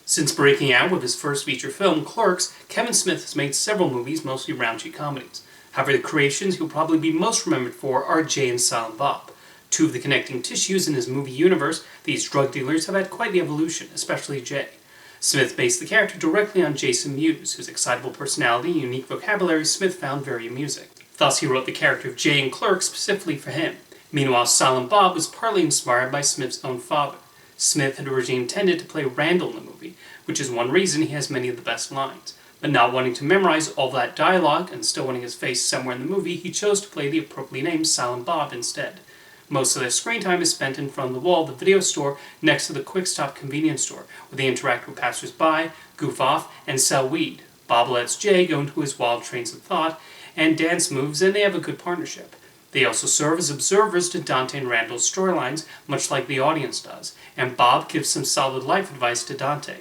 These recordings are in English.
Since breaking out with his first feature film, Clerks, Kevin Smith has made several movies, mostly raunchy comedies. However, the creations he'll probably be most remembered for are Jay and Silent Bob. Two of the connecting tissues in his movie universe, these drug dealers have had quite the evolution, especially Jay. Smith based the character directly on Jason Mewes, whose excitable personality and unique vocabulary Smith found very amusing. Thus, he wrote the character of Jay in Clerks specifically for him. Meanwhile, Silent Bob was partly inspired by Smith's own father. Smith had originally intended to play Randall in the movie, which is one reason he has many of the best lines. But not wanting to memorize all that dialogue and still wanting his face somewhere in the movie, he chose to play the appropriately named Silent Bob instead. Most of their screen time is spent in front of the wall of the video store next to the Quick Stop convenience store, where they interact with passers-by, goof off, and sell weed. Bob lets Jay go into his wild trains of thought and dance moves, and they have a good partnership. They also serve as observers to Dante and Randall's storylines, much like the audience does, and Bob gives some solid life advice to Dante.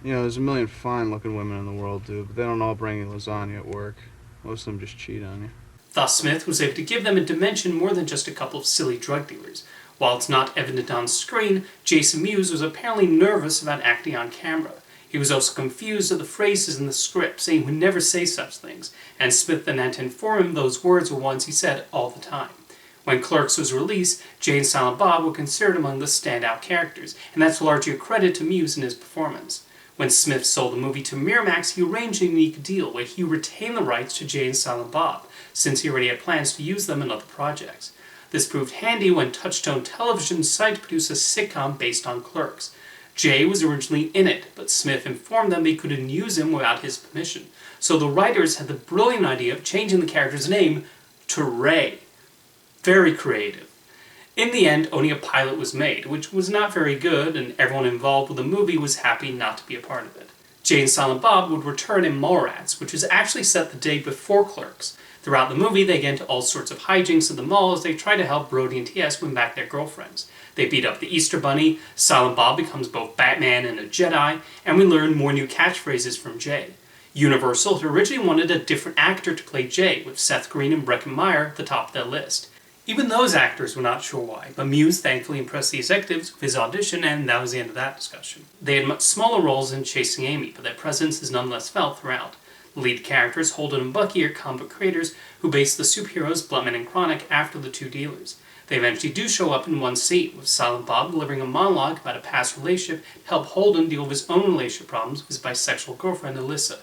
You know, there's a million fine-looking women in the world, dude, but they don't all bring you lasagna at work. Most of them just cheat on you. Thus, Smith was able to give them a dimension more than just a couple of silly drug dealers. While it's not evident on screen, Jason Mewes was apparently nervous about acting on camera. He was also confused at the phrases in the script, saying he would never say such things, and Smith then had to inform him those words were ones he said all the time. When Clerks was released, Jay and Silent Bob were considered among the standout characters, and that's largely a credit to Mewes and his performance. When Smith sold the movie to Miramax, he arranged a unique deal where he retained the rights to Jay and Silent Bob, since he already had plans to use them in other projects. This proved handy when Touchstone Television decided to produce a sitcom based on Clerks. Jay was originally in it, but Smith informed them they couldn't use him without his permission, so the writers had the brilliant idea of changing the character's name to Ray. Very creative. In the end, only a pilot was made, which was not very good, and everyone involved with the movie was happy not to be a part of it. Jay and Silent Bob would return in Mallrats, which was actually set the day before Clerks. Throughout the movie, they get into all sorts of hijinks at the mall as they try to help Brody and T.S. win back their girlfriends. They beat up the Easter Bunny, Silent Bob becomes both Batman and a Jedi, and we learn more new catchphrases from Jay. Universal had originally wanted a different actor to play Jay, with Seth Green and Breckin Meyer at the top of their list. Even those actors were not sure why, but Mewes thankfully impressed the executives with his audition, and that was the end of that discussion. They had much smaller roles in Chasing Amy, but their presence is nonetheless felt throughout. The lead characters, Holden and Bucky, are comic book creators who based the superheroes Bluntman and Chronic after the two dealers. They eventually do show up in one scene, with Silent Bob delivering a monologue about a past relationship to help Holden deal with his own relationship problems with his bisexual girlfriend Alyssa.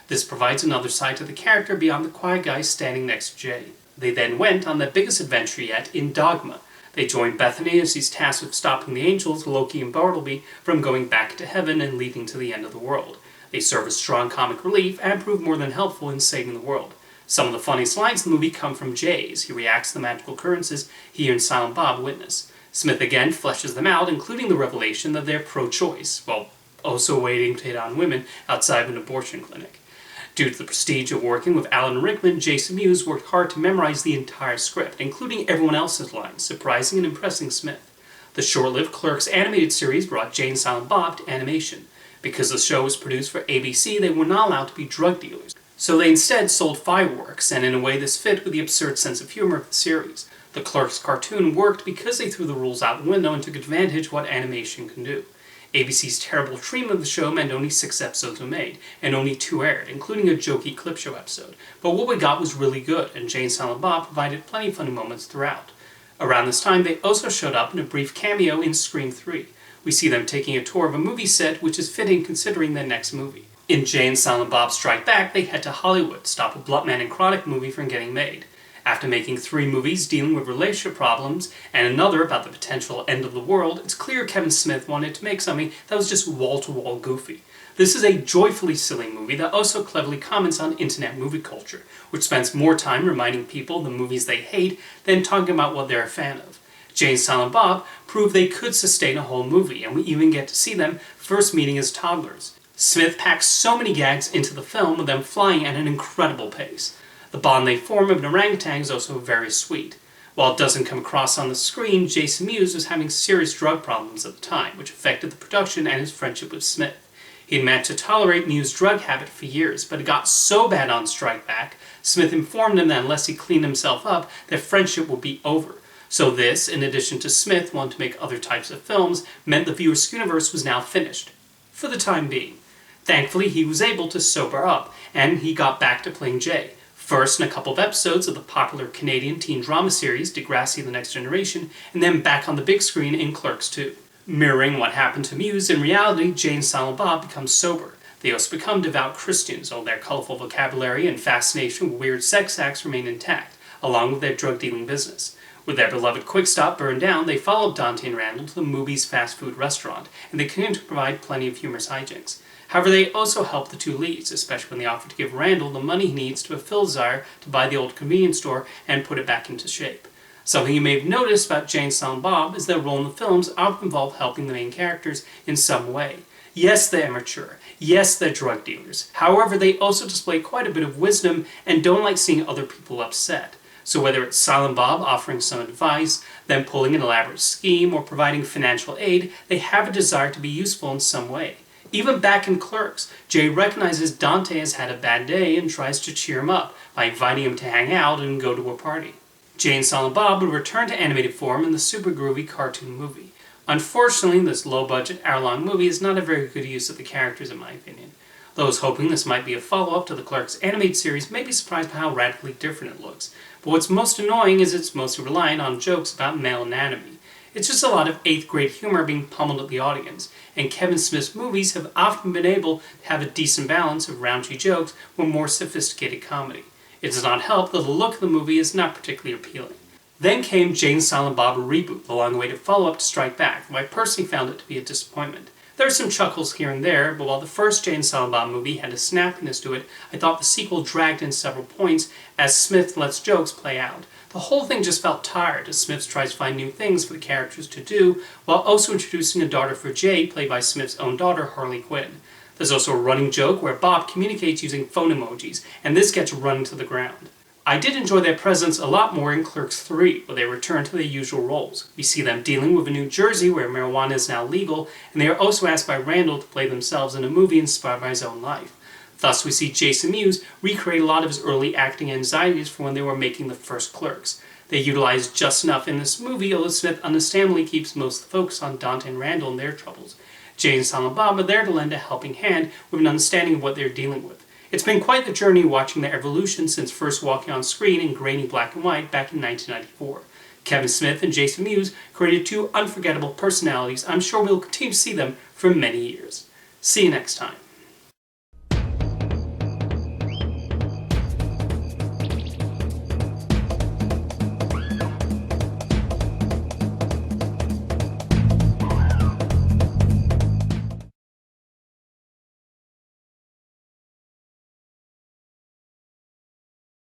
This provides another side to the character beyond the quiet guy standing next to Jay. They then went on their biggest adventure yet in Dogma. They joined Bethany as he's tasked with stopping the angels, Loki and Bartleby, from going back to heaven and leading to the end of the world. They serve as strong comic relief and prove more than helpful in saving the world. Some of the funniest lines in the movie come from Jay as he reacts to the magical occurrences he and Silent Bob witness. Smith again fleshes them out, including the revelation that they're pro-choice, while also waiting to hit on women outside of an abortion clinic. Due to the prestige of working with Alan Rickman, Jason Mewes worked hard to memorize the entire script, including everyone else's lines, surprising and impressing Smith. The short-lived Clerks animated series brought Jay and Silent Bob to animation. Because the show was produced for ABC, they were not allowed to be drug dealers. So they instead sold fireworks, and in a way this fit with the absurd sense of humor of the series. The Clerks cartoon worked because they threw the rules out the window and took advantage of what animation can do. ABC's terrible treatment of the show meant only 6 episodes were made, and only 2 aired, including a jokey clip show episode. But what we got was really good, and Jay and Silent Bob provided plenty of funny moments throughout. Around this time, they also showed up in a brief cameo in Scream 3. We see them taking a tour of a movie set, which is fitting considering their next movie. In Jay and Silent Bob Strike Back, they head to Hollywood to stop a Bluntman and Chronic movie from getting made. After making 3 movies dealing with relationship problems, and another about the potential end of the world, it's clear Kevin Smith wanted to make something that was just wall-to-wall goofy. This is a joyfully silly movie that also cleverly comments on internet movie culture, which spends more time reminding people the movies they hate than talking about what they're a fan of. Jay and Silent Bob prove they could sustain a whole movie, and we even get to see them first meeting as toddlers. Smith packs so many gags into the film with them flying at an incredible pace. The bond they form with an orangutan is also very sweet. While it doesn't come across on the screen, Jason Mewes was having serious drug problems at the time, which affected the production and his friendship with Smith. He had managed to tolerate Mewes' drug habit for years, but it got so bad on Strike Back, Smith informed him that unless he cleaned himself up, their friendship would be over. So this, in addition to Smith wanting to make other types of films, meant the viewer's universe was now finished. for the time being. Thankfully, he was able to sober up, and he got back to playing Jay. First in a couple of episodes of the popular Canadian teen drama series Degrassi The Next Generation, and then back on the big screen in Clerks 2. Mirroring what happened to Muse, in reality, Jay and Silent Bob become sober. They also become devout Christians, although their colorful vocabulary and fascination with weird sex acts remain intact, along with their drug-dealing business. With their beloved Quick Stop burned down, they followed Dante and Randall to the Mooby's fast food restaurant, and they continue to provide plenty of humorous hijinks. However, they also help the two leads, especially when they offer to give Randall the money he needs to fulfill his desire to buy the old convenience store and put it back into shape. Something you may have noticed about Jay and Silent Bob is their role in the films often involve helping the main characters in some way. Yes, they're immature. Yes, they're drug dealers. However, they also display quite a bit of wisdom and don't like seeing other people upset. So whether it's Silent Bob offering some advice, them pulling an elaborate scheme, or providing financial aid, they have a desire to be useful in some way. Even back in Clerks, Jay recognizes Dante has had a bad day and tries to cheer him up by inviting him to hang out and go to a party. Jay and Silent Bob would return to animated form in the super groovy cartoon movie. Unfortunately, this low-budget, hour-long movie is not a very good use of the characters in my opinion. Those hoping this might be a follow-up to the Clerks animated series may be surprised by how radically different it looks, but what's most annoying is it's mostly reliant on jokes about male anatomy. It's just a lot of 8th grade humor being pummeled at the audience, and Kevin Smith's movies have often been able to have a decent balance of raunchy jokes with more sophisticated comedy. It does not help that the look of the movie is not particularly appealing. Then came Jay and Silent Bob: A Reboot, the long awaited follow-up to Strike Back, though I personally found it to be a disappointment. There are some chuckles here and there, but while the first Jay and Silent Bob movie had a snappiness to it, I thought the sequel dragged in several points as Smith lets jokes play out. The whole thing just felt tired as Smith tries to find new things for the characters to do, while also introducing a daughter for Jay, played by Smith's own daughter, Harley Quinn. There's also a running joke where Bob communicates using phone emojis, and this gets run to the ground. I did enjoy their presence a lot more in Clerks 3, where they return to their usual roles. We see them dealing with a New Jersey where marijuana is now legal, and they are also asked by Randall to play themselves in a movie inspired by his own life. Thus, we see Jason Mewes recreate a lot of his early acting anxieties from when they were making the first Clerks. They utilized just enough in this movie, although Smith understandably keeps most of the focus on Dante and Randall and their troubles. Jay and Silent Bob are there to lend a helping hand with an understanding of what they're dealing with. It's been quite the journey watching their evolution since first walking on screen in grainy black and white back in 1994. Kevin Smith and Jason Mewes created two unforgettable personalities. I'm sure we'll continue to see them for many years. See you next time.